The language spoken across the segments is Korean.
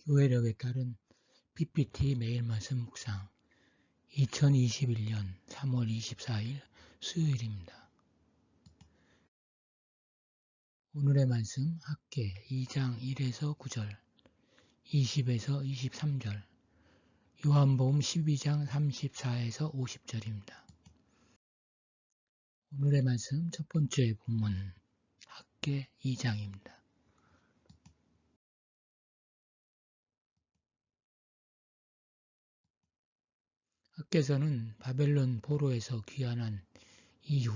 교회력에 따른 PPT 매일 말씀 묵상 2021년 3월 24일 수요일입니다. 오늘의 말씀 학개 2장 1에서 9절 20에서 23절 요한복음 12장 34에서 50절입니다. 오늘의 말씀 첫 번째 본문 학개 2장입니다. 학개서는 바벨론 포로에서 귀환한 이후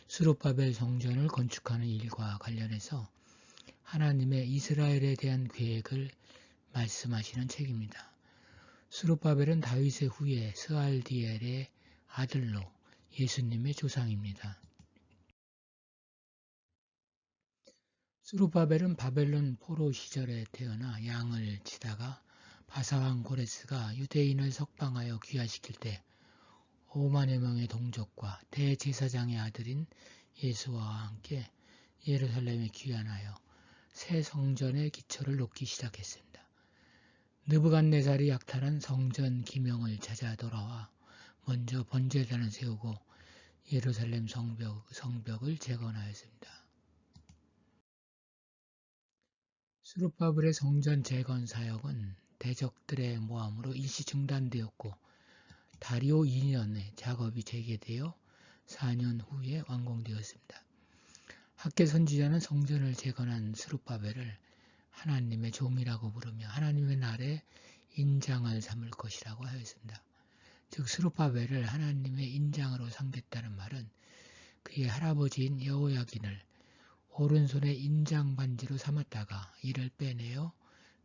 스룹바벨 성전을 건축하는 일과 관련해서 하나님의 이스라엘에 대한 계획을 말씀하시는 책입니다. 스룹바벨은 다윗의 후예 스알디엘의 아들로 예수님의 조상입니다. 스룹바벨은 바벨론 포로 시절에 태어나 양을 치다가 바사왕 고레스가 유대인을 석방하여 귀화시킬 때 5만여 명의 동족과 대제사장의 아들인 예수와와 함께 예루살렘에 귀환하여 새 성전의 기초를 놓기 시작했습니다. 느부갓네살이 약탈한 성전 기명을 찾아 돌아와 먼저 번제단을 세우고 예루살렘 성벽을 재건하였습니다. 스룹바벨의 성전 재건 사역은 대적들의 모함으로 일시 중단되었고 다리오 2년에 작업이 재개되어 4년 후에 완공되었습니다. 학개 선지자는 성전을 재건한 스룹바벨을 하나님의 종이라고 부르며 하나님의 날에 인장을 삼을 것이라고 하였습니다. 즉 스룹바벨을 하나님의 인장으로 삼겠다는 말은 그의 할아버지인 여호야긴을 오른손의 인장 반지로 삼았다가 이를 빼내어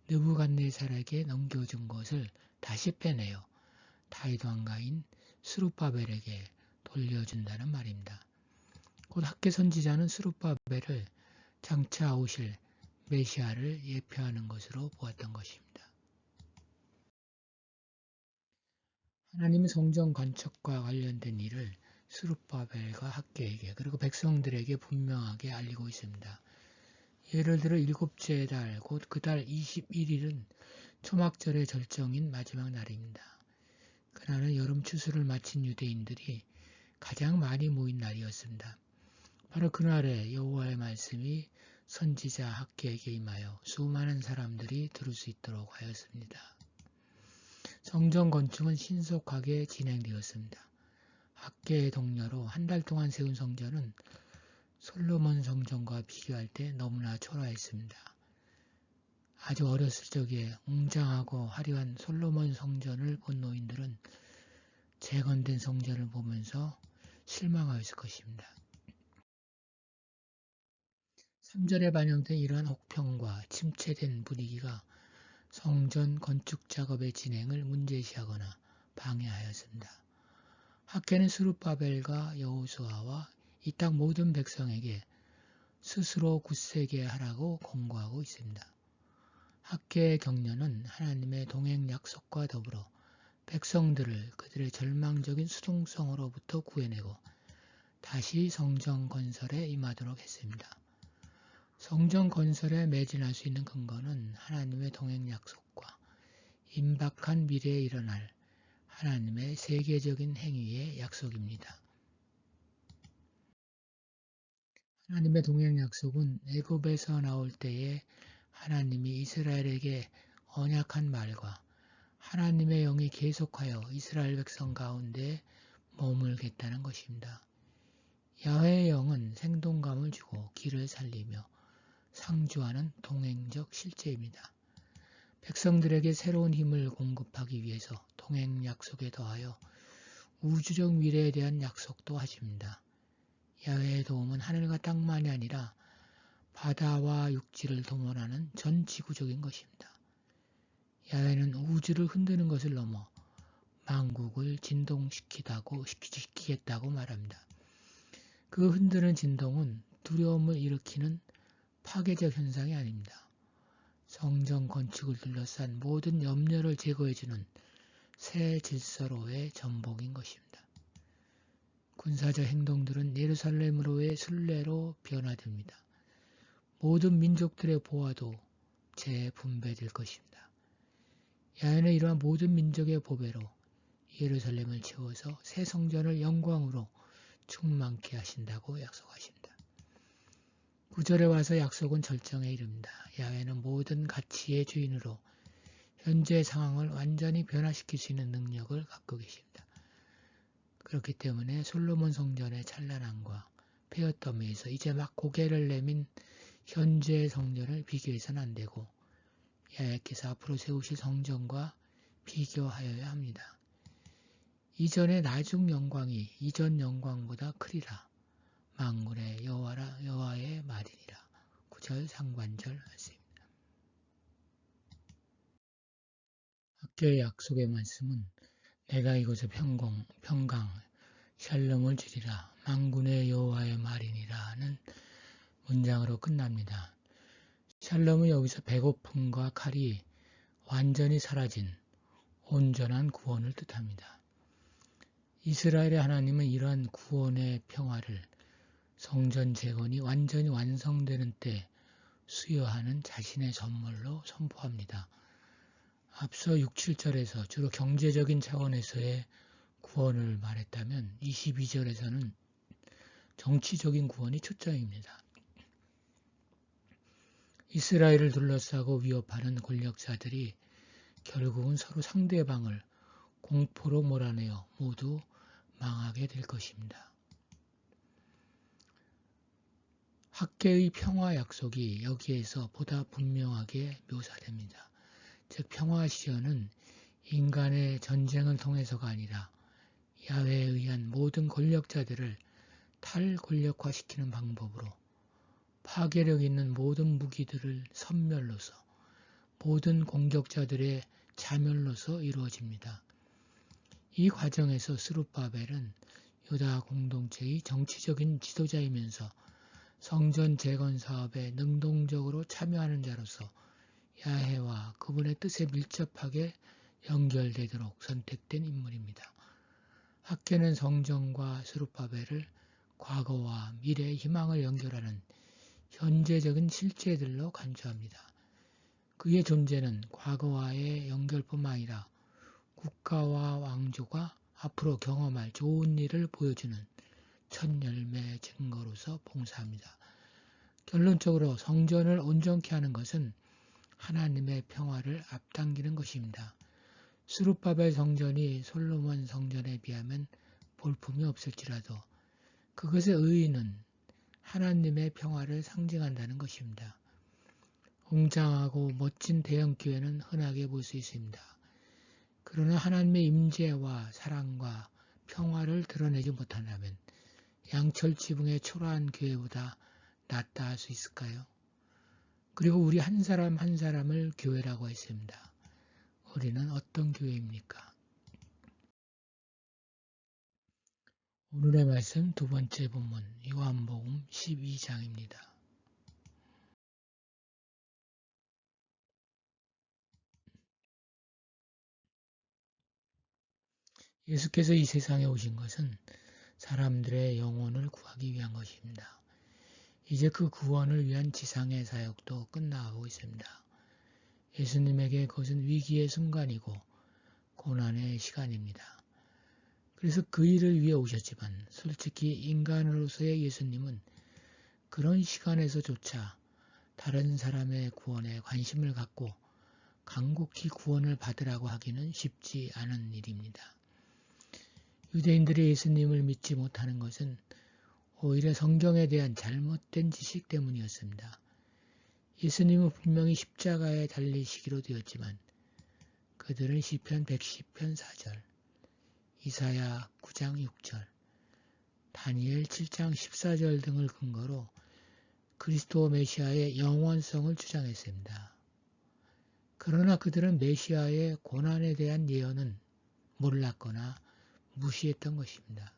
느부갓네살에게 넘겨준 것을 다시 빼내어 다윗 왕가인 스룹바벨에게 돌려준다는 말입니다. 곧 학개 선지자는 스룹바벨을 장차 오실 메시아를 예표하는 것으로 보았던 것입니다. 하나님의 성전 건축과 관련된 일을 스룹바벨과 학개에게 그리고 백성들에게 분명하게 알리고 있습니다. 예를 들어 일곱째 달 곧 그 달 21일은 초막절의 절정인 마지막 날입니다. 그날은 여름 추수를 마친 유대인들이 가장 많이 모인 날이었습니다. 바로 그날에 여호와의 말씀이 선지자 학개에게 임하여 수많은 사람들이 들을 수 있도록 하였습니다. 성전 건축은 신속하게 진행되었습니다. 학개의 동료로 한 달 동안 세운 성전은 솔로몬 성전과 비교할 때 너무나 초라했습니다. 아주 어렸을 적에 웅장하고 화려한 솔로몬 성전을 본 노인들은 재건된 성전을 보면서 실망하였을 것입니다. 3절에 반영된 이러한 혹평과 침체된 분위기가 성전 건축 작업의 진행을 문제시하거나 방해하였습니다. 학개는 스룹바벨과 여호수아와 이 땅 모든 백성에게 스스로 굳세게 하라고 권고하고 있습니다. 학개의 격려는 하나님의 동행 약속과 더불어 백성들을 그들의 절망적인 수동성으로부터 구해내고 다시 성전 건설에 임하도록 했습니다. 성전 건설에 매진할 수 있는 근거는 하나님의 동행 약속과 임박한 미래에 일어날 하나님의 세계적인 행위의 약속입니다. 하나님의 동행 약속은 애굽에서 나올 때에 하나님이 이스라엘에게 언약한 말과 하나님의 영이 계속하여 이스라엘 백성 가운데 머물겠다는 것입니다. 야훼의 영은 생동감을 주고 길을 살리며 상주하는 동행적 실제입니다. 백성들에게 새로운 힘을 공급하기 위해서 동행 약속에 더하여 우주적 미래에 대한 약속도 하십니다. 야훼의 도움은 하늘과 땅만이 아니라 바다와 육지를 동원하는 전 지구적인 것입니다. 야훼는 우주를 흔드는 것을 넘어 만국을 진동시키겠다고 말합니다. 그 흔드는 진동은 두려움을 일으키는 파괴적 현상이 아닙니다. 성전 건축을 둘러싼 모든 염려를 제거해주는 새 질서로의 전복인 것입니다. 군사적 행동들은 예루살렘으로의 순례로 변화됩니다. 모든 민족들의 보화도 재분배될 것입니다. 야훼는 이러한 모든 민족의 보배로 예루살렘을 채워서 새 성전을 영광으로 충만케 하신다고 약속하신다. 9절에 와서 약속은 절정에 이릅니다. 야훼는 모든 가치의 주인으로 현재 상황을 완전히 변화시킬 수 있는 능력을 갖고 계십니다. 그렇기 때문에 솔로몬 성전의 찬란함과 페어더미에서 이제 막 고개를 내민 현재 성전을 비교해서는 안 되고 야훼께서 앞으로 세우실 성전과 비교하여야 합니다. 이전의 나중 영광이 이전 영광보다 크리라. 만군의 여호와의 말이니라. 9절 상반절 말씀입니다. 학교의 약속의 말씀은 내가 이곳에 평강, 샬롬을 주리라. 만군의 여호와의 말이니라는 문장으로 끝납니다. 샬롬은 여기서 배고픔과 칼이 완전히 사라진 온전한 구원을 뜻합니다. 이스라엘의 하나님은 이러한 구원의 평화를 성전 재건이 완전히 완성되는 때 수여하는 자신의 선물로 선포합니다. 앞서 6, 7절에서 주로 경제적인 차원에서의 구원을 말했다면 22절에서는 정치적인 구원이 초점입니다. 이스라엘을 둘러싸고 위협하는 권력자들이 결국은 서로 상대방을 공포로 몰아내어 모두 망하게 될 것입니다. 학계의 평화 약속이 여기에서 보다 분명하게 묘사됩니다. 즉 평화 시전은 인간의 전쟁을 통해서가 아니라 야훼에 의한 모든 권력자들을 탈권력화시키는 방법으로 파괴력 있는 모든 무기들을 섬멸로서 모든 공격자들의 자멸로서 이루어집니다. 이 과정에서 스룹바벨은 유다 공동체의 정치적인 지도자이면서 성전 재건 사업에 능동적으로 참여하는 자로서 야훼와 그분의 뜻에 밀접하게 연결되도록 선택된 인물입니다. 학계는 성전과 스룹바벨을 과거와 미래의 희망을 연결하는 현재적인 실제들로 간주합니다. 그의 존재는 과거와의 연결뿐만 아니라 국가와 왕조가 앞으로 경험할 좋은 일을 보여주는 첫 열매 증거로서 봉사합니다. 결론적으로 성전을 온전케 하는 것은 하나님의 평화를 앞당기는 것입니다. 스룹바벨 성전이 솔로몬 성전에 비하면 볼품이 없을지라도 그것의 의의는 하나님의 평화를 상징한다는 것입니다. 웅장하고 멋진 대형교회는 흔하게 볼 수 있습니다. 그러나 하나님의 임재와 사랑과 평화를 드러내지 못한다면 양철지붕의 초라한 교회보다 낫다 할 수 있을까요? 그리고 우리 한 사람 한 사람을 교회라고 했습니다. 우리는 어떤 교회입니까? 오늘의 말씀 두 번째 본문 요한복음 12장입니다. 예수께서 이 세상에 오신 것은 사람들의 영혼을 구하기 위한 것입니다. 이제 그 구원을 위한 지상의 사역도 끝나가고 있습니다. 예수님에게 그것은 위기의 순간이고 고난의 시간입니다. 그래서 그 일을 위해 오셨지만 솔직히 인간으로서의 예수님은 그런 시간에서조차 다른 사람의 구원에 관심을 갖고 간곡히 구원을 받으라고 하기는 쉽지 않은 일입니다. 유대인들이 예수님을 믿지 못하는 것은 오히려 성경에 대한 잘못된 지식 때문이었습니다. 예수님은 분명히 십자가에 달리시기로 되었지만 그들은 시편 110편 4절, 이사야 9장 6절, 다니엘 7장 14절 등을 근거로 그리스도 메시아의 영원성을 주장했습니다. 그러나 그들은 메시아의 고난에 대한 예언은 몰랐거나 무시했던 것입니다.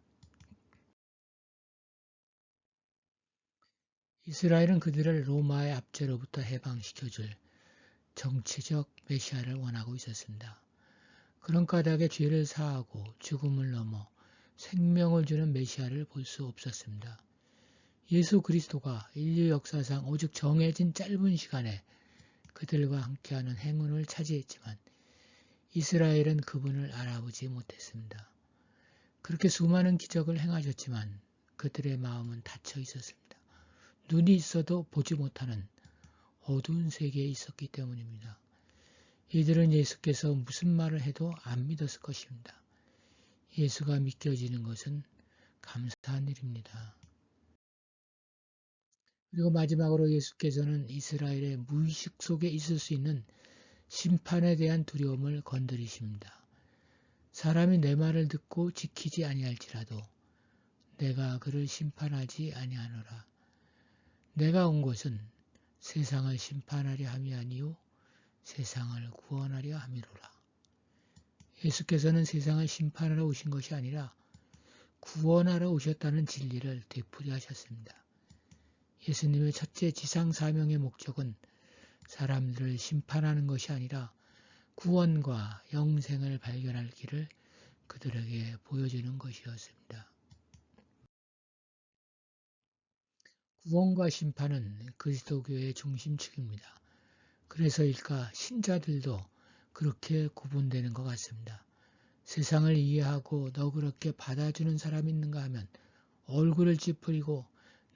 이스라엘은 그들을 로마의 압제로부터 해방시켜줄 정치적 메시아를 원하고 있었습니다. 그런 까닭에 죄를 사하고 죽음을 넘어 생명을 주는 메시아를 볼 수 없었습니다. 예수 그리스도가 인류 역사상 오직 정해진 짧은 시간에 그들과 함께하는 행운을 차지했지만 이스라엘은 그분을 알아보지 못했습니다. 그렇게 수많은 기적을 행하셨지만 그들의 마음은 닫혀 있었습니다. 눈이 있어도 보지 못하는 어두운 세계에 있었기 때문입니다. 이들은 예수께서 무슨 말을 해도 안 믿었을 것입니다. 예수가 믿겨지는 것은 감사한 일입니다. 그리고 마지막으로 예수께서는 이스라엘의 무의식 속에 있을 수 있는 심판에 대한 두려움을 건드리십니다. 사람이 내 말을 듣고 지키지 아니할지라도 내가 그를 심판하지 아니하노라. 내가 온 것은 세상을 심판하려 함이 아니요 세상을 구원하려 함이로라. 예수께서는 세상을 심판하러 오신 것이 아니라 구원하러 오셨다는 진리를 되풀이하셨습니다. 예수님의 첫째 지상 사명의 목적은 사람들을 심판하는 것이 아니라 구원과 영생을 발견할 길을 그들에게 보여주는 것이었습니다. 구원과 심판은 그리스도교의 중심축입니다. 그래서일까 신자들도 그렇게 구분되는 것 같습니다. 세상을 이해하고 너그럽게 받아주는 사람이 있는가 하면 얼굴을 찌푸리고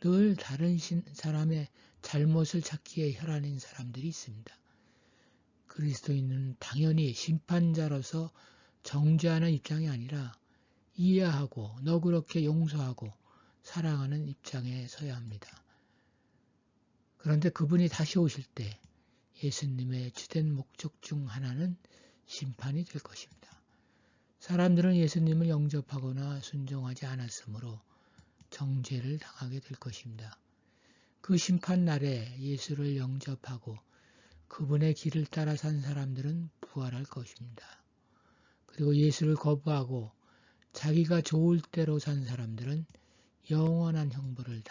늘 다른 사람의 잘못을 찾기에 혈안인 사람들이 있습니다. 그리스도인은 당연히 심판자로서 정죄하는 입장이 아니라 이해하고 너그럽게 용서하고 사랑하는 입장에 서야 합니다. 그런데 그분이 다시 오실 때 예수님의 주된 목적 중 하나는 심판이 될 것입니다. 사람들은 예수님을 영접하거나 순종하지 않았으므로 정죄를 당하게 될 것입니다. 그 심판날에 예수를 영접하고 그분의 길을 따라 산 사람들은 부활할 것입니다. 그리고 예수를 거부하고 자기가 좋을 대로 산 사람들은 영원한 형벌을